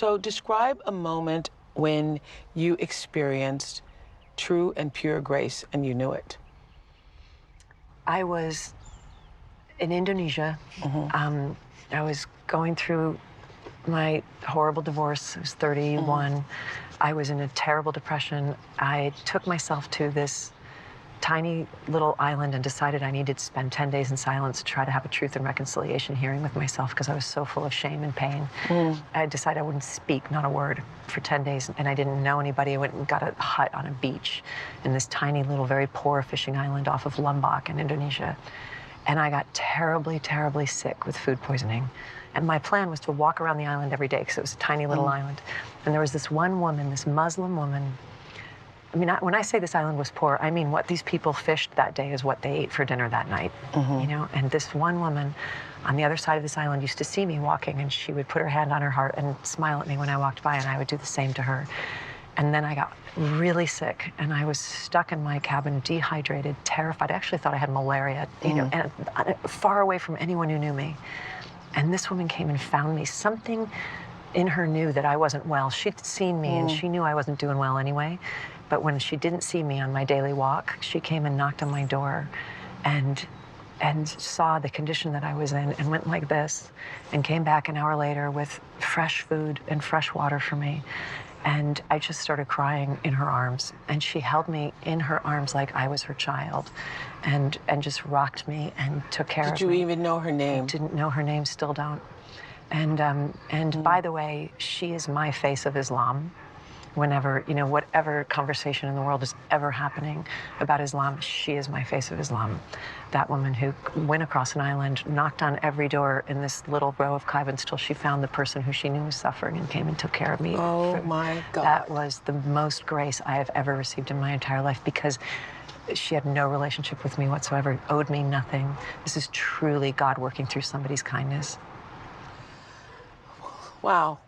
So describe a moment when you experienced true and pure grace and you knew it. I was in Indonesia. I was going through my horrible divorce. I was 31. I was in a terrible depression. I took myself to this tiny little island and decided I needed to spend 10 days in silence to try to have a truth and reconciliation hearing with myself because I was so full of shame and pain. I decided I wouldn't speak, not a word, for 10 days, and I didn't know anybody. I went and got a hut on a beach in this tiny little, very poor fishing island off of Lombok in Indonesia. And I got terribly, terribly sick with food poisoning. And my plan was to walk around the island every day because it was a tiny little island. And there was this one woman, this Muslim woman. I mean, when I say this island was poor, I mean what these people fished that day is what they ate for dinner that night, you know? And this one woman on the other side of this island used to see me walking, and she would put her hand on her heart and smile at me when I walked by, and I would do the same to her. And then I got really sick, and I was stuck in my cabin, dehydrated, terrified. I actually thought I had malaria, you know, and far away from anyone who knew me. And this woman came and found me. Something in her knew that I wasn't well. She'd seen me, and she knew I wasn't doing well anyway. But when she didn't see me on my daily walk, she came and knocked on my door and saw the condition that I was in and went like this and came back an hour later with fresh food and fresh water for me. And I just started crying in her arms. And she held me in her arms like I was her child and just rocked me and took care of me. Did you even know her name? I didn't know her name, still don't. And by the way, she is my face of Islam. Whenever, you know, whatever conversation in the world is ever happening about Islam, she is my face of Islam. That woman who went across an island, knocked on every door in this little row of cabins till she found the person who she knew was suffering and came and took care of me. Oh my God. That was the most grace I have ever received in my entire life because she had no relationship with me whatsoever, owed me nothing. This is truly God working through somebody's kindness. Wow.